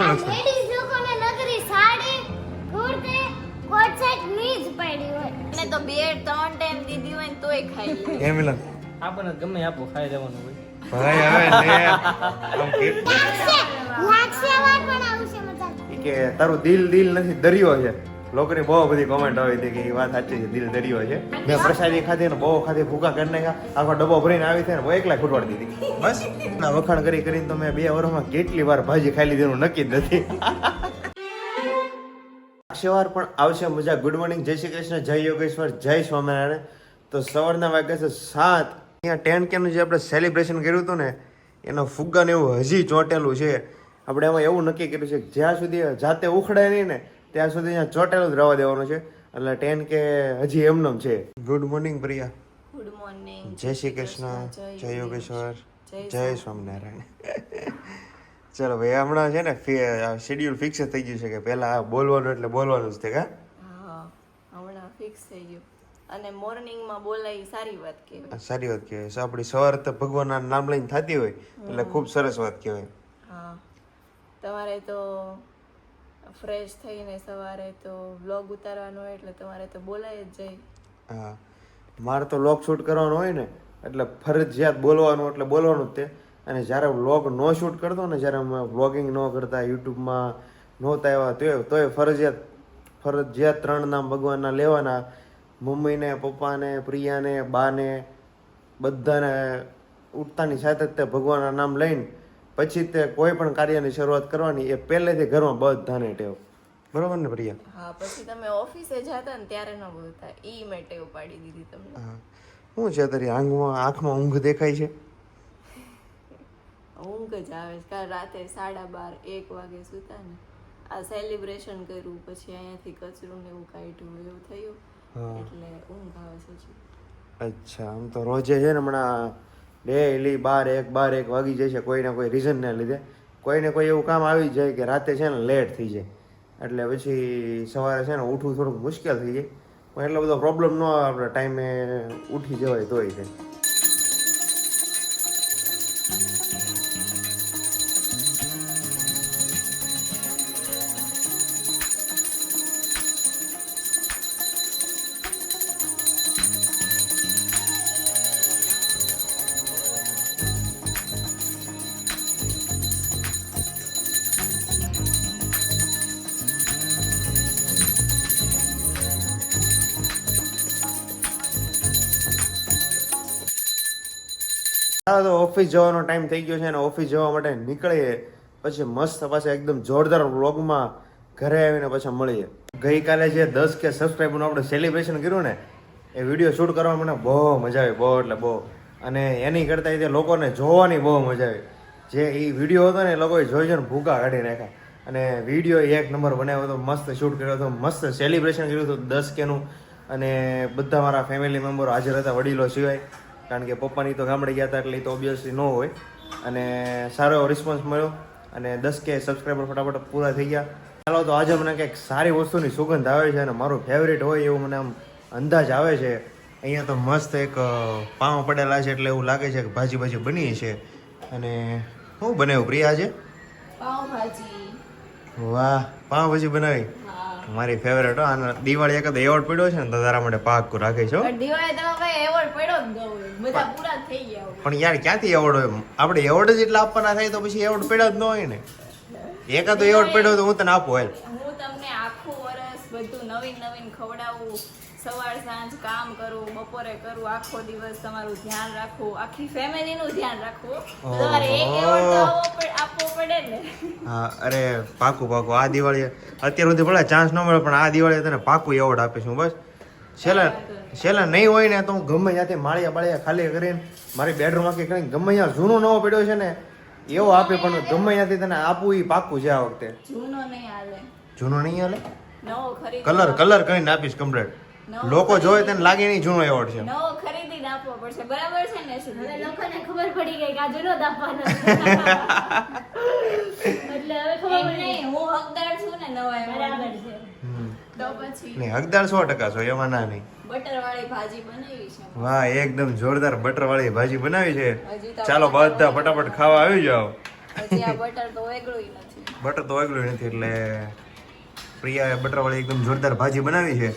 લક્ષણ લેડીઝ લોકોને નગરી સાડી કુર્તી કોટ સેટ ની જ પડી હોય અને તો 2-3 ટાઈમ દીધી હોય ને તોય ખાઈ લે. એ મિલન આપણને ગમે આપો ખાઈ લેવાનું હોય. ભાઈ હવે લે આમ કેટલું લાગશે વાર પણ આવશે મજા ઈ કે તારું દિલ નથી દરિયો છે. લોકોની બહુ બધી કોમેન્ટ આવી હતી કે એ વાત સાચી છે, દિલ દરિયો છે. મેં પ્રસાદી ખાધી ને બહુ ખાધી, ભૂકા કરી નાખ્યા, આખો ડબ્બો ભરીને આવી છે ને બહુ એકલા ખૂટવાડી દીધી. બસ ના વખાણ કરીને તો મેં 2 વર્ષમાં કેટલી વાર ભાજી ખાઈ લીધી એનું નક્કી જ નથી. અક્ષયવાર પણ આવશે મજા. ગુડ મોર્નિંગ, જય શ્રી કૃષ્ણ, જય યોગેશ્વર, જય સ્વામિનારાયણ. તો સવારના વાગ્યા છે 7. અહીંયા 10K નું જે આપણે સેલિબ્રેશન કર્યું હતું ને એનો ફુગ્ગા ને એવું હજી ચોટેલું છે. આપણે એમાં એવું નક્કી કર્યું છે કે જ્યાં સુધી જાતે ઉખડાય નહીં ને ત્યાં સુધી અહીંયા ચોટેલું જ રહેવા દેવાનું છે. એટલે 10K હજી એમનેમ છે. Good morning Priya. Good morning. જય શ્રી કૃષ્ણ, જય યોગેશ્વર, જય સ્વામિનારાયણ. ચલો ભાઈ, હમણાં છે ને શેડ્યુલ ફિક્સ થઈ ગયું છે કે પહેલા બોલવાનું એટલે બોલવાનું જ છે. હા, હમણાં ફિક્સ થઈ ગયું. અને મોર્નિંગમાં બોલાય સારી વાત કહેવાય. સારી વાત કહેવાય. આપણી સવાર તો ભગવાનના નામ લઈને થતી હોય એટલે ખૂબ સરસ વાત કહેવાય. હા, તમારે તો ફ્રેશ થઈને સવારે તો વ્લોગ ઉતારવાનો હોય એટલે તમારે તો બોલાય જ જાય. હા, મારે તો વ્લોગ શૂટ કરવાનો હોય ને એટલે ફરજિયાત બોલવાનું એટલે બોલવાનું જ તે. અને જ્યારે વ્લોગ નો શૂટ કરતો ને, જ્યારે અમે વ્લોગિંગ ન કરતા, યુટ્યુબમાં નહોતા આવ્યા તોય ફરજિયાત 3 નામ ભગવાનના લેવાના. મમ્મીને, પપ્પાને, પ્રિયાને, બાને બધાને ઉઠતાની સાથે જ તે ભગવાનના નામ લઈને પછી તે કોઈ પણ કાર્યની શરૂઆત કરવાની. એ પહેલેથી ઘરમાં બધાને ટેવ. બરોબર ને પ્રિયા? હા, પછી તમે ઓફિસે જતા ને ત્યારે ન બોલતા, ઈ મેં ટેવ પાડી દીધી તમને. હા, શું છે તારી આંખમાં ઊંઘ દેખાય છે? ઊંઘ જ આવે છે. કાલ રાતે 12:30-1 વાગે સુતા ને, આ સેલિબ્રેશન કર્યું પછી અહીંયાથી કચરું ને એવું કાઢ્યું, એવું થયું એટલે ઊંઘ આવે છે. અચ્છા, આમ તો રોજે છે ને હમણાં ડેલી 12-1 વાગી જાય છે કોઈને કોઈ રીઝનને લીધે. કોઈને કોઈ એવું કામ આવી જાય કે રાતે છે ને લેટ થઈ જાય એટલે પછી સવારે છે ને ઉઠવું થોડુંક મુશ્કેલ થઈ જાય. પણ એટલો બધો પ્રોબ્લેમ ન આવે, આપણે ટાઈમે ઉઠી જવાય તોય છે. તો ઓફિસ જવાનો ટાઈમ થઈ ગયો છે અને ઓફિસ જવા માટે નીકળીએ પછી મસ્ત પાછા એકદમ જોરદાર વ્લોગમાં ઘરે આવીને પાછા મળીએ. ગઈકાલે જે 10K સબસ્ક્રાઈબરનું આપણે સેલિબ્રેશન કર્યું ને એ વિડીયો શૂટ કરવા મને બહુ મજા આવી, બહુ એટલે બહુ. અને એની કરતાં તે લોકોને જોવાની બહુ મજા આવી. જે એ વિડીયો હતો ને એ લોકોએ જોઈ જોઈને ભૂકા કાઢી નાખ્યા. અને વિડીયો 1 નંબર બનાવ્યો હતો, મસ્ત શૂટ કર્યો હતો, મસ્ત સેલિબ્રેશન કર્યું હતું 10Kનું. અને બધા મારા ફેમિલી મેમ્બરો હાજર હતા, વડીલો સિવાય. કારણ કે પપ્પાની તો ગામડે ગયા હતા એટલે તો ઓબ્વિયસલી ન હોય. અને સારો એવો રિસ્પોન્સ મળ્યો અને 10K સબસ્ક્રાઈબર ફટાફટ પૂરા થઈ ગયા. ચાલો તો આજે મને કંઈક સારી વસ્તુની સુગંધ આવે છે અને મારું ફેવરેટ હોય એવું મને આમ અંદાજ આવે છે. અહીંયા તો મસ્ત એક પાઉં પડેલા છે એટલે એવું લાગે છે કે ભાજી બની છે. અને શું બનાવ્યું પ્રિયા આજે? પાવભાજી. વાહ, પાઉંભાજી બનાવી. મારી ફેવરેટ. આનો દિવાળી એક એવોર્ડ પડ્યો છે ને તો તારા માટે પાક્કું રાખી છો. દિવાળી તો ભાઈ એવોર્ડ પડ્યો જ ગયો, બધા પૂરા થઈ ગયા. પણ યાર ક્યાંથી એવોર્ડ હોય? આપણે એવોર્ડ જ એટલા આપવાના થાય તો પછી એવોર્ડ પડ્યો જ ન હોય ને. એકાદો એવોર્ડ પડ્યો તો હું તને આપું. હાલ, હું તમને આખું વર્ષ બધું નવીન ખવડાવું, સવાર સાંજ કામ કરું, બપોરે કરું, આખો દિવસ તમારું ધ્યાન રાખવું, આખી ફેમિલીનું ધ્યાન રાખવું. તમારે એક એવોર્ડ તો આપવો પડે ને. હા, અરે પાકું. આ દિવાળી અત્યાર સુધી ભલે ચાન્સ ન મળે પણ આ દિવાળી તને પાકું એવોર્ડ આપીશું. બસ છેલ્લા નહીં હોય ને તો હું ગમે ત્યાંથી માળિયા ખાલી કરીને મારી બેડરૂમ આખી કરીને ગમે ત્યાં જૂનો નવો પડ્યો છે ને એવો આપે, પણ ગમે ત્યાંથી તને આપવું એ પાકું છે આ વખતે. જૂનો નહીં હાલે. જૂનો નહીં હાલે? નવો ખરીદ. કલર કરીને આપીશ કમ્પ્લીટ. લોકો જોવે તેને લાગે નહીં જૂનો એવોર્ડ છે. નવો ખરીદીને આપવો પડશે, બરાબર છે ને? હવે લોકોને ખબર પડી ગઈ કે આ જૂનો દાપવાનો એટલે હવે ખબર પડી નહીં, હું હકદાર છું ને નવા બરાબર છે. તો પછી નહીં, હકદાર 100% છો, એમાં ના નહીં. બટર વાળી ભાજી બનાવી છે. વાહ, એકદમ જોરદાર બટર વાળી ભાજી બનાવી છે. હજી તો ચાલો બધા ફટાફટ ખાવા આવી જાઓ. હજી આ બટર તો ઓગળ્યું નથી. બટર તો ઓગળ્યું નથી એટલે પ્રિયાએ બટરવાળી એકદમ જોરદાર ભાજી બનાવી છે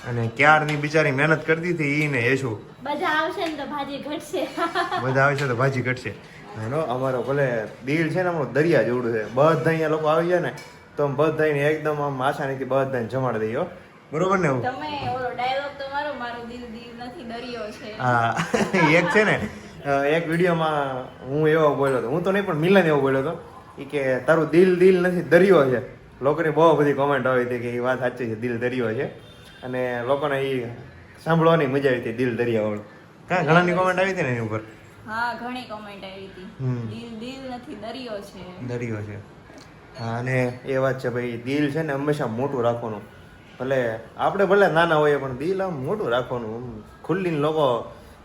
અને ક્યારની બિચારી મહેનત કરતી હતી ઈ ને યશુ બધા આવશે ને તો ભાજી ઘટશે બધા આવે છે તો ભાજી ઘટશે એનો અમારો ભલે દિલ છે ને આપણું દરિયા જેવડું છે બધા અહીંયા લોકો આવી જાય ને તો આમ બધાને એકદમ આમ આસાનીથી બધાને જમાડી દઈએ હો. બરોબર ને એવું? તમે ઓલો ડાયલોગ તો મારો મારું દિલ દિલ નથી દરિયો છે. હા એક છે ને એક વિડીયોમાં હું એવો બોલ્યો હતો, હું તો નહીં પણ મિલન એવો બોલ્યો હતો ઈ કે તારું દિલ દિલ નથી દરિયો છે. લોકોની બહુ બધી કોમેન્ટ આવી હતી કે એ વાત સાચી છે, દિલ દરિયો છે અને લોકોને એ સાંભળવાની મજા આવી હતી દિલ દરિયા વાળું. કાં ઘણાની કોમેન્ટ આવી હતી ને એની ઉપર? હા ઘણી કોમેન્ટ આવી હતી. હમ. દિલ દિલ નથી દરિયો છે. દરિયો છે. હા અને એ વાત છે ભાઈ, દિલ છે ને હંમેશા મોટું રાખવાનું. ભલે આપણે ભલે નાના હોઈએ પણ દિલ આમ મોટું રાખવાનું. આમ ખુલ્લીને લોકો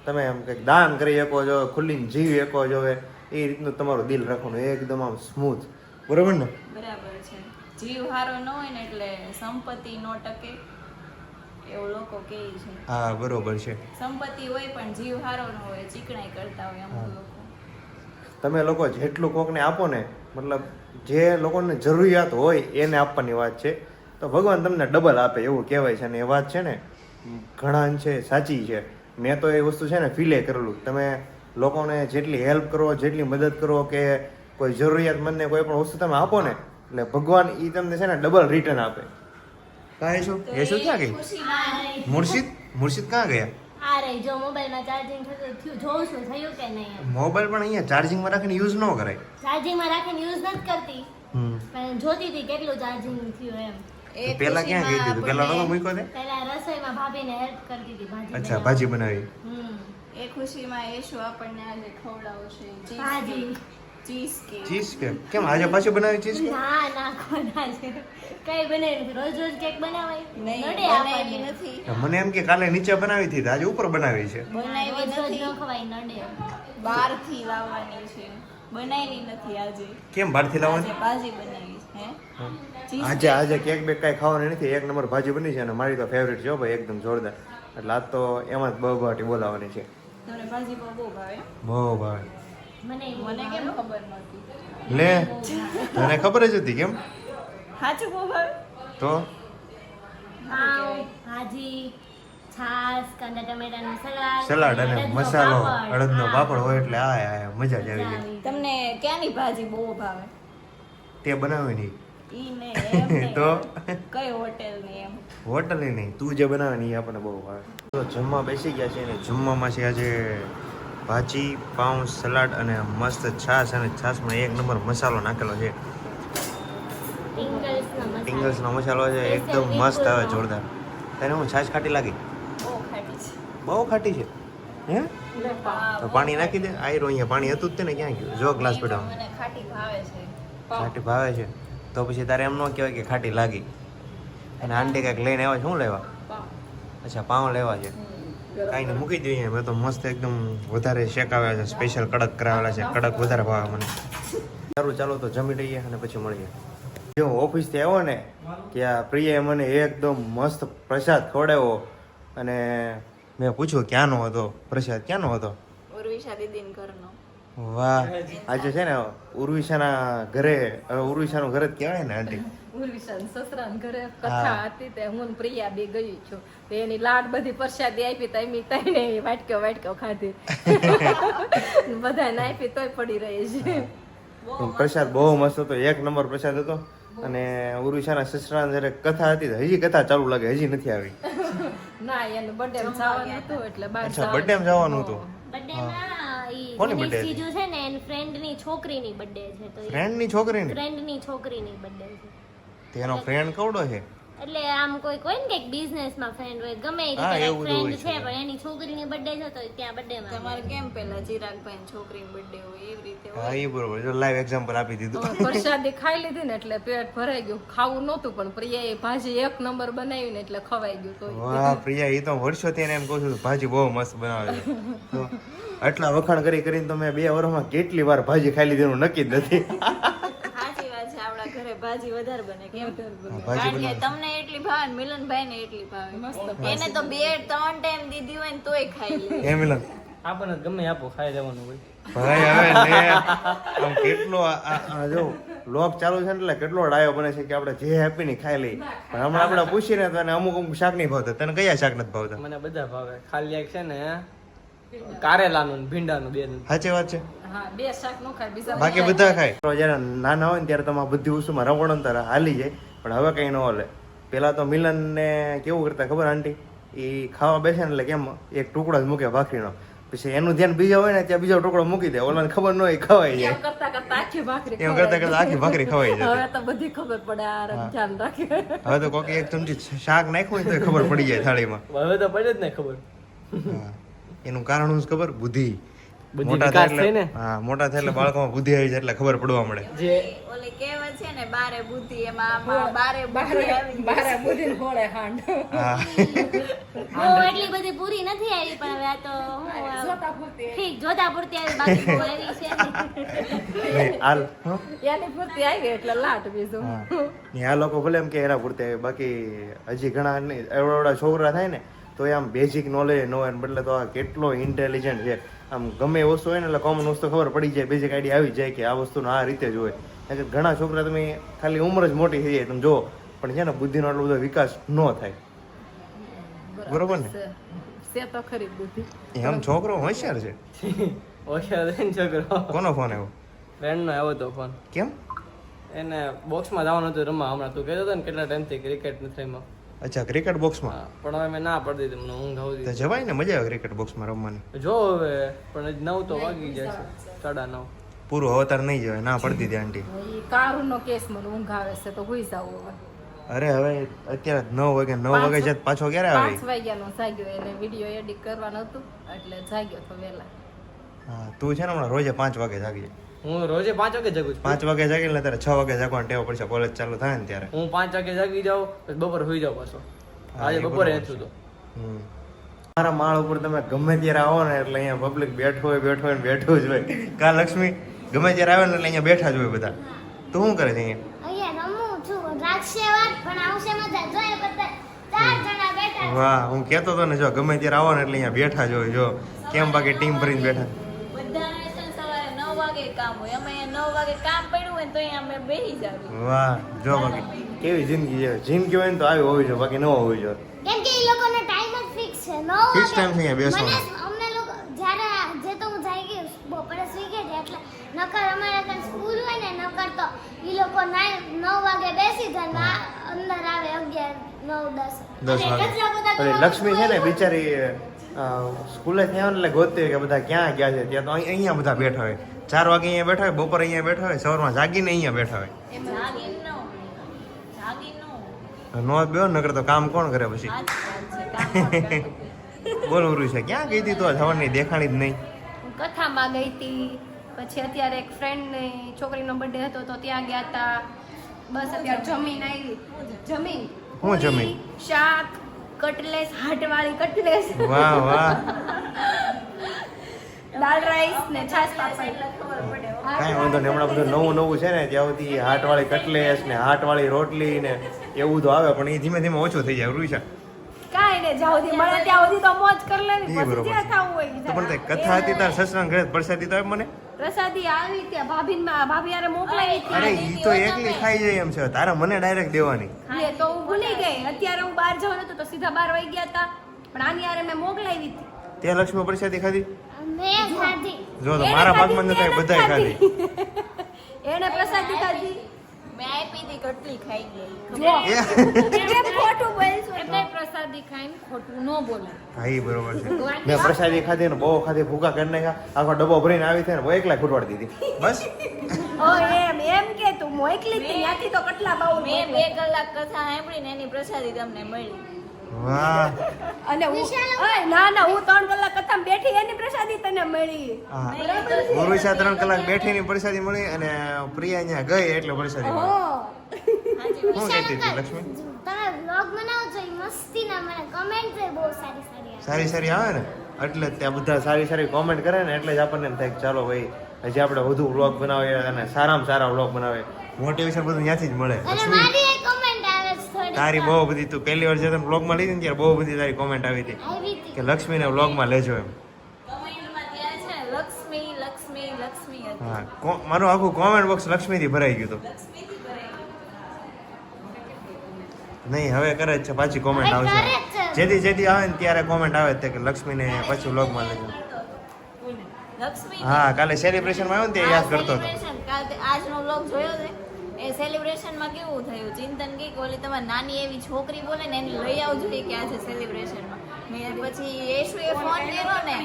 તમે એમ કંઈક દાન કરી શકો છો, ખુલ્લીને જીવી શકો છો, એ રીતનું તમારું દિલ રાખવાનું એકદમ આમ સ્મૂથ. બરોબર ને? બરાબર છે. જીવ હારો ન હોય ને એટલે સંપત્તિ નો ટકે એવું લોકો કહે છે. હા બરોબર છે. સંપત્તિ હોય પણ જીવ હારો ન હોય, ચીકણાઈ કરતા હોય અમુક લોકો. તમે લોકો જેટલું કોકને આપો ને, મતલબ જે લોકોને જરૂરિયાત હોય એને આપવાની વાત છે, તો ભગવાન તમને ડબલ આપે એવું કહેવાય છે. અને એ વાત છે ને ઘણા અંશે સાચી છે. મેં તો એ વસ્તુ છે ને ફીલે કરેલું. તમે લોકોને જેટલી હેલ્પ કરો, જેટલી મદદ કરો કે કોઈ જરૂરિયાતમંદને કોઈ પણ વસ્તુ તમે આપો ને એટલે ભગવાન એ તમને છે ને ડબલ રિટર્ન આપે. કાંઈ શું તો એ શું ક્યાં ગઈ? ખુશીમાં મુર્શિદ ક્યાં ગયા? આ રહી જો મોબાઈલમાં ચાર્જિંગ થયું જોઉં છું થયું કે નહીં એમ. મોબાઈલ પણ અહીંયા ચાર્જિંગમાં રાખીને યુઝ ન કરાય. ચાર્જિંગમાં રાખીને યુઝ નથી કરતી પણ જોતી હતી કેટલું ચાર્જિંગ થયું એમ. એ તો પેલા ક્યાં ગઈ હતી? તો પેલા નતો આપણને- મૂક્યો તે? પહેલા રસોઈમાં ભાભીને હેલ્પ કરતી હતી ભાજી અચ્છા, બનાવવામાં. ભાજી બનાવી. હમ. એ ખુશીમાં યેશુ આપણને આજે ખવડાવશે ભાજી. Cheese cake. ચીઝ કેક કેમ આજે પાછી બનાવી ચીઝ કેક? ના ના ખોટા છે કઈ બનાવી નથી. રોજ રોજ કેક બનાવાય નહીં નડે બનાવી આપણને. નથી. મને એમ કે કાલે નીચે બનાવી હતી તો આજે ઉપર બનાવી છે. બનાવી રોજ રોજ નથી. ન ખવાય નડે. બહારથી લાવવાની છે. બનાવી નથી આજે. કેમ બહારથી આજે લાવવાની? ભાજી બનાવી છે હે? ચીઝ આજે આજે કેક બેક કાંઈ ખાવાની નથી. એક નંબર ભાજી બની છે અને મારી તો ફેવરેટ છે હો ભાઈ, એકદમ જોરદાર. એટલે આજ તો એમાં જ બહુબાટી બોલાવવાની છે. તમને ભાજી બહુ ભાવે. બહુ ભાઈ મને મને કેમ ખબર નહોતી. લે તને ખબર જ હતી કેમ? સાચું બહુ ભાવે. તો પાવ ભાજી છાશ કાંદા ટમેટાનું સલાડ અને અડદનો મસાલો પાપડ. અડદનો હા. પાપડ હોય એટલે આ મજા જ આવી જાય. તમને ક્યાંની ભાજી બહુ ભાવે? તે બનાવી નહીં ઈ ને એમ ને. તો કઈ હોટેલની એમ? હોટલે નહીં, તું જે બનાવે ને એ આપણને બહુ ભાવે. તો જમવા બેસી ગયા છે અને જમવામાં છે આજે ભાજી, પાઉં, સલાડ અને મસ્ત છાશ. અને છાશમાં એક નંબર મસાલો નાખેલો છે. ટિંગલ્સનો મસાલો છે, એકદમ મસ્ત આવે, જોરદાર. તને હું છાશ ખાટી લાગી? બહુ ખાટી છે. બહુ ખાટી છે હે? હા, તો પાણી નાખી દે. આયરો અહીંયા પાણી હતું જ તે ને, ક્યાં ગયું? જો ગ્લાસ પડ્યો. મને ખાટી ભાવે છે. ખાટી ભાવે છે તો પછી તારે એમ ન કહેવાય કે ખાટી લાગી. અને આંટી કંઈક લઈને આવ્યા છે. શું લેવા? અચ્છા, પાઉં લેવા છે. કાંઈ નહીં, મૂકી દઈએ. મેં તો મસ્ત એકદમ વધારે શેકાવ્યા છે, સ્પેશિયલ કડક કરાવેલા છે. કડક વધારે ભાવે મને. સારું, ચાલો તો જમી લઈએ અને પછી મળીએ. જો ઓફિસથી આવ્યો ને ત્યાં પ્રિયાએ મને એકદમ મસ્ત પ્રસાદ ખવડાવ્યો અને મેં પૂછ્યું ક્યાંનો હતો પ્રસાદ, ક્યાંનો હતો? ઉર્વિશા દીદીન ઘરનો. વાહ, આજે છે ને ઉર્વિશાના ઘરે, હવે ઉર્વિશાનું ઘર જ કહેવાય ને આંટી. ઉર્વિશાન સસરાના ઘરે કથા હતી તે હું ને પ્રિયા બે ગઈ છું તો એની લાડ બધી પ્રસાદી આપી તો એમ તઈને વાટક્યો ખાધી બધાને આપી તોય પડી રહી છે. પ્રસાદ બહુ મસ્ત હતો, એક નંબર પ્રસાદ હતો. અને ઉર્વિશાના સસરાની જ્યારે કથા હતી તો હજી કથા ચાલુ લાગે, હજી નથી આવી. ના એને બર્થડે જવાનું હતું એટલે બહાર અચ્છા, બર્થડે માં જવાનું હતું. બર્થડેમાં ઈ કોની દિનેશ birthday જીજુ છે ને એની ફ્રેન્ડની છોકરીની બર્થડે છે તો ફ્રેન્ડની છોકરીને? ફ્રેન્ડની છોકરીની બર્થડે છે તેનો ફ્રેન્ડ કવડો છે? એટલે આમ કોઈ કોઈ ને કઈક બિઝનેસમાં ફ્રેન્ડ હોય ગમે એ હા, રીતે એવું બધું ફ્રેન્ડ હોય છે છે. પણ એની છોકરીની બર્થડે છે તો ત્યાં બર્થડે માં તમારે કેમ પેલા ચિરાગભાઈ છોકરીની બર્થડે હોય એવી રીતે હા, હોય. એ બરોબર. જો લાઈવ એક્ઝામ્પલ આપી દીધું. હવે પ્રસાદી ખાઈ લીધી ને એટલે પેટ ભરાઈ ગયું, ખાવું નહોતું પણ પ્રિયાએ ભાજી એક નંબર બનાવી ને એટલે ખવાઈ ગયું તો વાહ પ્રિયા, એ તો વર્ષોથી એને એમ કહું છું ભાજી બહુ મસ્ત બનાવે છે. તો આટલા વખાણ કરી કરીને તો મેં 2 વર્ષમાં કેટલી વાર ભાજી ખાઈ લીધી એનું નક્કી જ નથી. સાચી વાત છે, આપણા ઘરે ભાજી વધારે બને કેમ? ભાજી કારણ કે બનાવે. તમને એટલી ભાવે ને મિલનભાઈ ને એટલી ભાવે. એને તો 2-3 ટાઈમ દીધી હોય ને તોય ખાઈ લે. એ મિલન આપણને ગમે આપો ખાઈ લેવાનું હોય. ભાઈ હવે લે આમ કેટલો આ જો લોક ચાલુ છે ને એટલે કેટલો ડાયો બને છે કે આપણે જે હેપી ની ખાઈ લઈ પણ હમણાં આપણે પૂછીને તો એને અમુક શાક નહીં ભાવતા તને કયા શાક નથી ભાવતા મને બધા ભાવે ખાલી એક છે ને કારેલાનું ને ભીંડાનું બે સાચી વાત છે હા બે શાક નો ખાય બીજા બાકી બધા ખાય તો જ્યારે નાના હોય ને ત્યારે તમારે બધી વસ્તુમાં રવણ તારે હાલી જાય પણ હવે કઈ ન હાલે પેલા તો મિલન ને કેવું કરતા ખબર આંટી એ ખાવા બેસે ને એટલે કેમ એક ટુકડો જ મૂકે ભાખરીનો પછી એનું ધ્યાન બીજા હોય ને ત્યાં બીજો ટુકડો મૂકી દે ઓલાને ખબર ન હોય ખવાઈ જાય એમ કરતા કરતા આખી ભાખરી એમ કરતા કરતા આખી ભાખરી ખવાઈ જાય હવે તો બધી ખબર પડે આ ધ્યાન રાખે હવે તો કોઈક એક ચમચી શાક નાખ્યું હોય તો ખબર પડી જાય થાળીમાં હવે તો પડે જ ને ખબર હા. એનું કારણ શું છે ખબર બુદ્ધિ બુદ્ધિ મોટા વિકાસ થાય થાય ને. એટલે હા મોટા થાય એટલે બાળકોમાં બુદ્ધિ આવી જાય એટલે ખબર પડવા મળે જે ઓલી કહેવત છે ને બારે બુદ્ધિ એમાં બારે બુદ્ધિ આવી ગઈ. બારે બુદ્ધિ હોળે હાંડ હા બહુ એટલી બધી પૂરી નથી આવી પણ હવે આ તો હું જોતા પૂરતી ઠીક જોતા પૂરતી આવી બાકી બહુ એવી છે નહીં. નહીં, હાલ હં? એની પૂરતી આવી એટલે લાટ બીજું હા. નહીં, આ લોકો ભલે એમ કે એના પૂરતે બાકી હજી ઘણા નહીં એવડા છોકરા થાય ને તો એ આમ બેઝિક નોલેજ ન હોય ને બદલે તો આ કેટલો ઇન્ટેલિજન્ટ છે આમ ગમે એ વસ્તુ હોય ને એટલે કોમન વસ્તુ ખબર પડી જાય બેઝિક આઈડિયા આવી જાય કે આ વસ્તુનો આ રીતે જ હોય કારણ કે ઘણા છોકરા તમે ખાલી ઉંમર જ મોટી થઈ જાય તમે જુઓ પણ છે ને બુદ્ધિનો એટલો બધો વિકાસ ન થાય બરોબર ને છે તો ખરી બુદ્ધિ એમ છોકરો હોશિયાર છે હોશિયાર છે ને છોકરો કોનો ફોન આવ્યો ફ્રેન્ડનો આવ્યો તો ફોન કેમ એને બોક્સમાં જવાનું હતું રમવા હમણાં તું કહેતો હતો ને કેટલા ટાઈમથી ક્રિકેટ નથી રમ્યો અચ્છા ક્રિકેટ બોક્સમાં હા, પણ હવે મેં ના પડી દીધી મને ઊંઘ તો આવતી જવાય ને મજા આવે ક્રિકેટ બોક્સમાં રમવાની જો હવે પણ હજી 9 તો વાગી જશે 9:30 પૂરું અવતાર નહીં જવાય ના પડતી હતી આંટી ઈ કારુનો કેસ મને ઊંઘ આવે છે તો હોઈ જાવ હવે અરે હવે અત્યારે 9 વાગે જાય પાછો ક્યારે આવે 5 વાગ્યાનો જાગ્યો એને વિડિયો એડિટ કરવાનું હતું એટલે જાગ્યો તો વહેલા હા તું છે ને હમણાં રોજે 5 વાગે જાગી હું રોજે 5 વાગે જાગું છું 5 વાગે જાગી એટલે તારે 6 વાગે જાગવાનું ટેવ પડશે કોલેજ ચાલુ થાય ને ત્યારે હું 5 વાગે જાગી જાઉં પછી બપોરે સુઈ જાઉં પાછો હા, આજે એ બપોરે બરોબર હતું તો હમ. મારા માળ ઉપર તમે ગમે ત્યારે આવો ને એટલે અહીંયા પબ્લિક બેઠું હોય ને બેઠું જ હોય કા લક્ષ્મી ગમે ત્યારે આવે ને એટલે અહીંયા બેઠા જ હોય બધા તું શું કરે છે અહીંયા અહીંયા રમું છું રાખશે વાત પણ આવશે મજા જોઈએ બધા 4 જણા બેઠા છે. વાહ હું કહેતો હતો ને જો ગમે ત્યારે આવો ને એટલે અહીંયા બેઠા જ હોય જો કેમ બાકી ટીમ ભરીને બેઠા બધાને છે ને સવારે 9 વાગે કામ હોય અમે 9 વાગે કામ પડ્યું હોય ને તો અહીંયા અમે બેસી જાવી વાહ જો બાકી કેવી જિંદગી છે જિંદગી હોય ને તો આવી હોવી જોઈએ બાકી ન હોવી જોઈએ કેમ કે એ લોકોનો ટાઈમ જ ફિક્સ છે 9 Fix time છે અહીંયા બેસવાનો. અમને લોકો જ્યારે જે તો હું જઈ ગઈ બપોરે સુઈ ગઈ હતી એટલે નકર અમારે ત્યાં સ્કૂલ હોય ને નકર તો એ લોકો 9 વાગે બેસી જાય ને અંદર આવે 11 9 10 10 વાગે અરે લક્ષ્મી છે ને બિચારી સ્કૂલે થી આવે ને એટલે ગોતતી હોય કે બધા ક્યાં ગયા છે ત્યાં તો અહીંયા બધા બેઠા હોય 4 વાગે અહીંયા બેઠા હોય બપોરે અહીંયા બેઠા હોય સવારમાં જાગીને અહીંયા બેઠા હોય નો બેહો નકર તો કામ કોણ કરે પછી બોલ ઉરું છે ક્યાં ગઈ હતી તો થવાની દેખાણી જ નહીં હું કથામાં ગઈ હતી પછી અત્યારે એક ફ્રેન્ડની છોકરીનો બર્થડે હતો તો ત્યાં ગયા હતા બસ અત્યારે જમીન આવી જમીન હું જમી? પૂરી, શાક કટલેસ હાટવાળી કટલેસ વાહ વાહ દાળ રાઈસ ને છાશ પાપડ કાંઈ વાંધો નહીં હમણાં બધું નવું નવું છે ને ત્યાં સુધી હાટવાળી કટલેસ ને હાટવાળી રોટલી ને એવું તો આવે પણ એ ધીમે ધીમે ઓછું થઈ જાય રૂઈ છે કાંઈ ને જ્યાં સુધી મળે ત્યાં સુધી તો મોજ કરી લેવી ઈ પછી બરોબર જ્યાં છે. ખાવું હોય તો પણ તે કથા હતી તાર સસરાના ઘરે પ્રસાદી તો આપ મને પ્રસાદી આવી ત્યાં ભાભી યારે મોકલાવી હતી અરે ઈ તો એકલી ખાઈ જાય એમ છે તારા મને ડાયરેક્ટ દેવાની એ તો હું ભૂલી ગઈ અત્યારે હું બહાર જવાનું હતું તો સીધા 12 વાગી ગયા હતા પણ આની યારે મેં મોકલાવી હતી ત્યાં લક્ષ્મી પ્રસાદી ખાધી મેં ખાધી જો તો એને મારા ખાધી ભાગમાં તો એને બધાય ખાધી એને પ્રસાદી ખાધી મેં આપી હતી કટલી ખાઈ ગઈ જો એ કેમ ખોટું બોલશો એટલે પ્રસાદી ખાઈને ખોટું ન બોલે હા ઈ બરોબર છે મેં પ્રસાદી ખાધી ને બહુ ખાધી ભૂકા કરી નાખ્યા આખો ડબ્બો ભરીને આવી થાય ને બહુ એકલા ખૂટવાડી દીધી બસ ઓ એમ કે તું મોકલી હતી ત્યાંથી તો કેટલા બાઉલ મેં 2 કલાક કથા સાંભળી ને એની પ્રસાદી તમને મળી વાહ અને ઓય ના હું 3 કલાક કથામાં બેઠી એની પ્રસાદી તને મળી હા ઉરુષા 3 કલાક બેઠીની પ્રસાદી મળી અને પ્રિયા અહીંયા ગઈ એટલે પ્રસાદી મળી શું કહેતી હતી લક્ષ્મી તમે વ્લોગ બનાવો છો એ મસ્તીના મને કમેન્ટ છે બહુ સારી સારી આવે. સારી આવે ને એટલે જ ત્યાં બધા સારી સારી કોમેન્ટ કરે ને એટલે જ આપણને એમ થાય કે ચાલો ભાઈ હજી આપણે વધુ વ્લોગ બનાવીએ અને સારામાં સારા વ્લોગ બનાવીએ મોટિવેશન બધું ત્યાંથી જ મળે અને લક્ષ્મી મારી એક કમેન્ટ આવે છે થોડી તારી બહુ બધી તું પહેલી વાર જે તને વ્લોગમાં લીધી ને ત્યારે બહુ બધી તારી કોમેન્ટ આવી હતી આવી હતી કે લક્ષ્મીને વ્લોગમાં લેજો એમ કમેન્ટમાં ત્યાં છે લક્ષ્મી લક્ષ્મી લક્ષ્મી જ હા મારું આખું કોમેન્ટ બોક્સ લક્ષ્મીથી ભરાઈ ગયું હતું. લક્ષ્મીથી ભરાઈ નહીં હવે કરે જ છે, પાછી કોમેન્ટ હવે આવશે. કરે જ છે. જેથી આવે ને ત્યારે કોમેન્ટ આવે જ તે કે લક્ષ્મીને પાછું વ્લોગમાં લેજો. લક્ષ્મી હા કાલે સેલિબ્રેશનમાં આવ્યો ને તે યાદ કરતો હતો. celebration, કાલે આજનો વ્લોગ જોયો છે એ સેલિબ્રેશનમાં કેવું થયું ચિંતન કે ઓલી તમારી નાની એવી છોકરી બોલે ને એને લઈ આવજો કે આજે સેલિબ્રેશનમાં મેં પછી યેશુએ ફોન કર્યો ને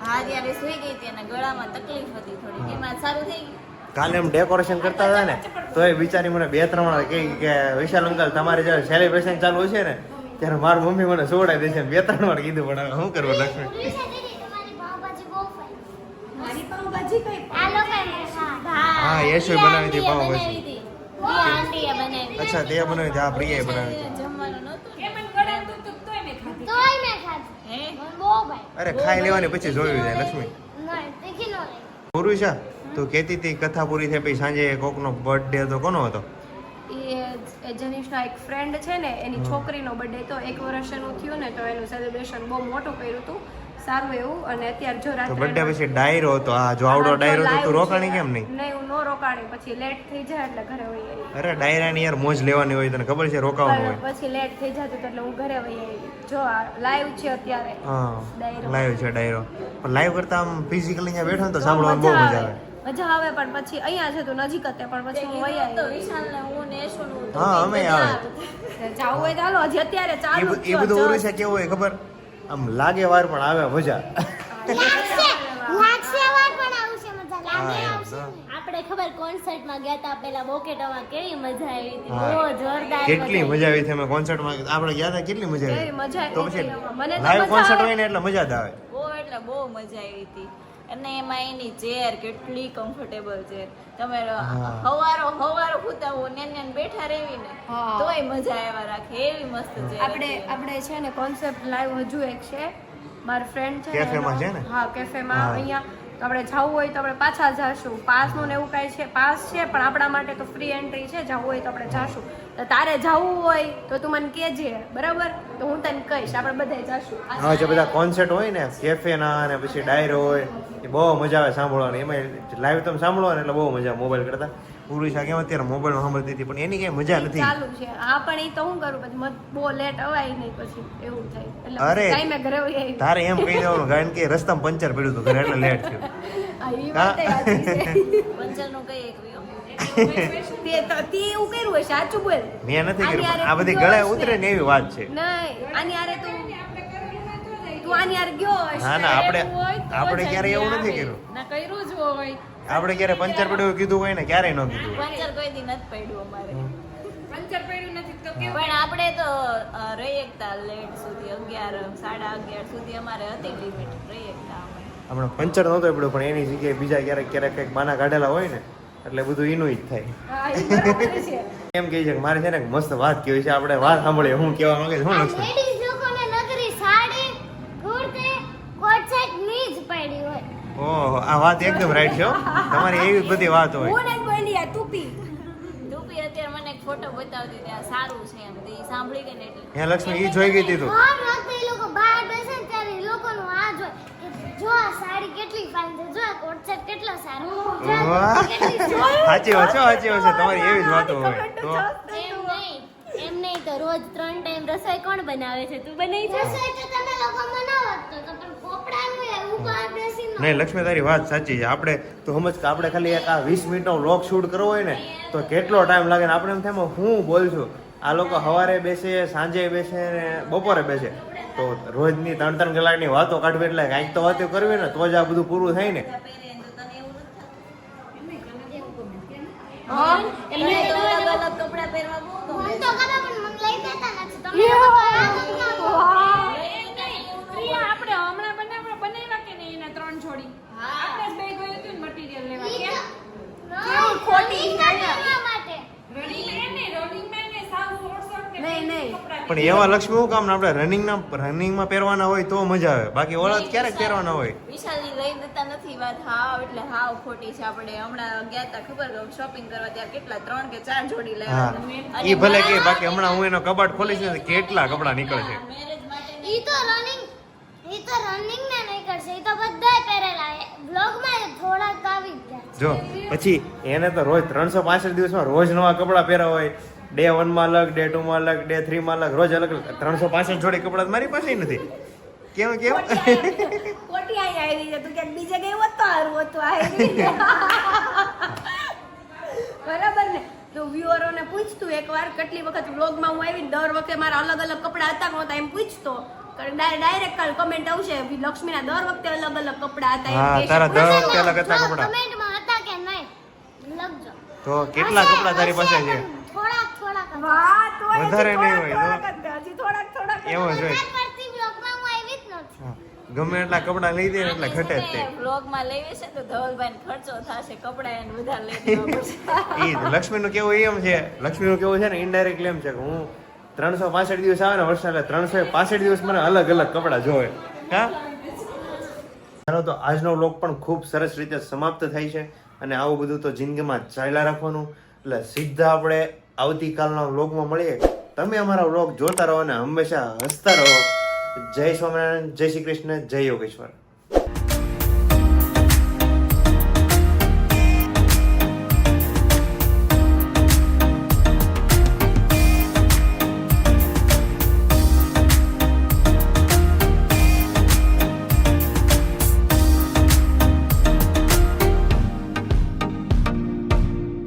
હા ત્યારે સુઈ ગઈ હતી અને ગળામાં તકલીફ હતી થોડી એમાં સારું થઈ ગયું. કાલે એમ ડેકોરેશન કરતા હતા ને તો એ બિચારી મને 2-3 વાર કહી કે વિશાલ અંકલ તમારે જ્યારે સેલિબ્રેશન ચાલુ હશે ને ત્યારે મારી મમ્મી મને સોડાઈ દેશે 2-3 વાર કીધું પણ હવે શું કરવું લક્ષ્મી. પૂરી છે દીદી, તમારી પાવભાજી બહુ fine. મારી પાવભાજી કઈ આ લોકોએ મને હા, યેશુએ બનાવી હતી પાવભાજી. પ્રિયા આંટીએ બનાવી હતી. અચ્છા તે બનાવી હતી, હા પ્રિયાએ બનાવી હતી. જમવાનું નહોતું ને. તોય મેં ખાધી. હે મને બહુ ભાઈ. અરે ખાઈ લેવાની પછી જોયું જાય લક્ષ્મી. નહીં, તીખી નો રહી. પુરુષા તું કહેતી હતી કથા પૂરી થઈ પછી સાંજે કોકનો બર્થડે હતો, કોનો હતો? એ જનીશના એક ફ્રેન્ડ છે ને એની છોકરીનો બર્થડે તો 1 વર્ષનું થયું ને તો એનું સેલિબ્રેશન બહુ મોટું કર્યું હતું, સારું એવું. અને અત્યારે જો તો રાત્રે બર્થડે પછી ડાયરો હતો. હા જો આવડો ડાયરો હતો તું રોકાણી કેમ નહીં? નહીં હું નો રોકાણી, પછી લેટ થઈ જાય એટલે ઘરે વહી આવી. અરે ડાયરાની યાર મોજ લેવાની હોય, તને ખબર છે રોકાવાનું પણ હોય. પછી લેટ થઈ જતું એટલે હું ઘરે વહી આવી. જો આ લાઈવ છે અત્યારે હા ડાયરો. લાઈવ છે ડાયરો. પણ લાઈવ કરતા આમ ફિઝિકલી અહીંયા બેઠો ને તો સાંભળવાનું બહુ મજા આવે. મજા આવે પણ પછી અહીંયા છે તો નજીક જ તે પણ પછી હું વહી તો આવી. વિશાલને હું ને યેશુનું તો હા, અમે મજા આવે. જાવું હોય તો હાલો, હજી અત્યારે ચાલુ જ એ છે, બધું just. ઓલું છે કેવું હોય ખબર, આમ લાગે વાર પણ આવે મજા. લાગશે વાર પણ આવશે મજા. લાગે હા, આવશે એમ ને. આપણે ખબર કોન્સર્ટમાં ગયા હતા પેલા બોકેટમાં કેવી મજા આવી હતી હા. બહુ જોરદાર કેટલી મજા આવી છે. અમે કોન્સર્ટમાં આપણે ગયા હતા કેટલી મજા કેવી મજા આવી. તો આવી પછી હતી. મને તો લાઈવ મજા કોન્સર્ટ આવે. હોય ને એટલે મજા જ આવે. બહુ એટલે બહુ મજા આવી હતી અને એમાં એની ચેર કેટલી કમ્ફર્ટેબલ છે તમે હા. હવારો ફૂતાવો ને બેઠા રહેવી ને હા. તોય મજા આવ્યા રાખે એવી મસ્ત ચેર આપણે છે ને કોન્સેપ્ટ લાઈવ હજુ એક છે મારા ફ્રેન્ડ છે ને કેફેમાં એનો- છે ને? હા કેફેમાં હા. અહીંયા તો આપણે જવું હોય તો આપણે પાછા જાશું. પાસનું ને એવું કાંઈ છે, પાસ છે પણ આપણા માટે તો ફ્રી એન્ટ્રી છે. જવું હોય તો આપણે જાશું. તો તારે જવું હોય તો તું મને કહેજે બરાબર, તો હું તને કહીશ, આપણે બધાય જાશું. હા જે બધા કોન્સર્ટ હોય ને કેફેના અને પછી ડાયરો હોય એ બહુ મજા આવે સાંભળવાની. એમાં લાઈવ તમે સાંભળો ને એટલે બહુ મજા આવે મોબાઈલ કરતા. પુરુષા કેમ અત્યારે મોબાઈલમાં સાંભળતી હતી પણ એની કઈ મજા નથી. ચાલુ છે હા, પણ એ તો હું કરું પછી બહુ લેટ અવાય નહીં, પછી એવું થાય એટલે અરે. ટાઈમે ઘરે વહી આવી. તારે એમ કહી દેવાનું કારણ કે રસ્તામાં પંચર પડ્યું હતું ઘરે એટલે લેટ થયું. હા, ઈ વાતે સાચી છે. પંચરનું કઈ એક વિયો તે એવું કર્યું હોય, સાચું બોલ. મેં નથી આની કર્યું હારે આ બધી તું ગળે ગયો ઉતરે હશે. ને એવી વાત છે. નહીં આની હારે તું આની હારે ગયો હશે. ના ના આપણે એવું હોય તો આપણે જ ક્યારે એવું આવે. નથી કર્યું. ના કર્યું જ હોય. આપણે ક્યારે પંચર પડ્યું કીધું હોય ને ક્યારેય ન કીધું હોય. પંચર કોઈ દી નથી પડ્યું અમારે પંચર પડ્યું નથી તો પણ આપણે તો રહી એકતા લેટ સુધી 11 11:30 સુધી અમારે હતી લિમિટ રહી એકતા અમે આપણે પંચર નહોતો પડ્યો પણ એની જગ્યાએ બીજા ક્યારેક ક્યારેક કંઈક બાના કાઢેલા હોય ને એટલે બધું એનું જ થાય. હા, ઈ બરાબર છે. એમ કહે છે કે મારે છે ને એક મસ્ત વાત કેવી છે, આપણે વાત સાંભળીએ. હું કહેવા માંગે છું આ લક્ષ્મી? લેડીઝ લોકોને નગરી સાડી કુર્તી કોટ સેટ ની જ પડી હોય. ઓહો આ વાત એકદમ રાઈટ છે હો. તમારી એવી જ બધી વાત હોય. હું નથી બોલી આ ટૂપી. ટૂપી અત્યારે મને એક ફોટો બતાવતી ત્યાં સારું છે એમ તે સાંભળી ગઈ ને એટલે હે લક્ષ્મી ઈ જોઈ ગઈ હતી તું? હર વખતે એ લોકો બહાર બેસે ને ત્યારે એ લોકોનું આ જ હોય કે જો આ સાડી કેટલી ફાઇન છે, જો આ કોટ સેટ કેટલો સારો, જો આ વાહ. કુર્તી કેટલી સારી. સાચી વાત છે, સાચી વાત છે. તમારી એવી જ વાતો હોય તો એમ નહીં તો રોજ 3 ટાઈમ રસોઈ કોણ બનાવે છે તું બનાવી છે રસોઈ તો તમે લોકો બનાવો જ તો પણ પોપડાનું એ ઊભા બેસીને નહીં લક્ષ્મી તારી વાત સાચી છે. આપણે તો સમજ કે આપણે ખાલી એક આ 20 મિનિટનો વ્લોગ શૂટ કરવો હોય ને તો કેટલો ટાઈમ લાગે ને આપણે એમ થાય હું બોલશું. આ લોકો સવારે બેસે, સાંજે બેસે ને બપોરે બેસે તો રોજની 3-3 કલાકની વાતો કાઢવી એટલે કાંઈક તો વાતો કરવી ને તો જ આ બધું પૂરું થાય ને. હા, એમને તો અલગ અલગ કપડાં પહેરવા બહુ ગમે મન તો ગમે પણ મને લઈ દેતા નથી. તમે લોકો આ મૂકો. આપણે હમણાં બનાવ્યા કે નહીં એના 3 જોડી. આપણે જ બે ગયું હતું ને મટીરીયલ લેવા. ઈ કેમ? તો- કેવું ખોટી ઈ છે. કરવા માટે. નહીં નહીં પણ એવા લક્ષ્મી શું કામ ને આપણે રનિંગમાં પહેરવાના હોય તો મજા આવે, બાકી ઓલા તો ક્યારેક પહેરવાના હોય. વિશાલની લઈ દેતા નથી વાત હાવ એટલે હાવ ખોટી છે. આપણે હમણાં ગયા તા ખબર શોપિંગ કરવા ત્યારે કેટલા 3 કે 4 જોડી હા લાવ્યા હતા. ઈ ભલે કે બાકી હમણાં હું એનો કબાટ ખોલીશ ને તો કેટલા કપડા નીકળે છે. મેરેજ માટે ઈ તો રનિંગ ને નહીં કરશે. ઈ તો બધાય પહેરેલા બ્લોગમાં થોડાક આવી જ ગયા છે. જો પછી એને તો રોજ 365 દિવસમાં રોજ નવા કપડાં પહેરા હોય. ડે 1 માં અલગ, ડે 2 માં અલગ, ડે 3 માં અલગ, રોજ અલગ અલગ. 365 જોડી કપડાં તો મારી પાસે નથી. કેમ કોટી અહીં આવી છે તું ક્યાંક બીજે ગઈ હોત તો હારું હતું આવી બરાબર ને. તો વ્યુઅરોને પૂછતું એકવાર કેટલી વખત વ્લોગમાં હું આવી દર વખતે મારા અલગ અલગ કપડાં હતા નહોતા એમ પૂછતો ડાયરેક્ટ કાલ કમેન્ટ આવશે લક્ષ્મીના દર વખતે અલગ અલગ કપડાં હતા હા, એમ તારા કહેશે. દર વખતે અલગ હતા કપડાં. કમેન્ટમાં હતા કે નહીં લખજો. તો કેટલા કપડાં તારી પાસે છે? થોડાક થોડાક હતા. વાહ, તો હજી વધારે નહીં હોય, થોડાક જ હતા, હજી થોડાક જ એવો જ હોય. ત્યાર પરથી બ્લોગમાં હું આવી જ નથી. હા, ગમે એટલા કપડાં લઈ દે ને એટલે ઘટે જ તે. વ્લોગમાં લેવી છે તો ધવલભાઈ ખર્ચો થશે કપડા એને બધા લઈ દેવા પડશે. ઈ લક્ષ્મીનું કેવું એમ છે, લક્ષ્મીનું કેવું છે ને ઇનડાયરેક્ટલી એમ છે કે હું 365 દિવસ આવે ને વર્ષ એટલે 365 દિવસ મને અલગ અલગ કપડાં જોવે. હા, ચાલો તો આજનો વ્લોગ પણ ખૂબ સરસ રીતે સમાપ્ત થાય છે અને આવું બધું તો જિંદગીમાં ચાલ્યા રાખવાનું. એટલે સીધા આપણે આવતીકાલના વ્લોગમાં મળીએ. તમે અમારા વ્લોગ જોતા રહો અને હંમેશા હસતા રહો. જય સ્વામિનારાયણ, જય શ્રી કૃષ્ણ, જય યોગેશ્વર.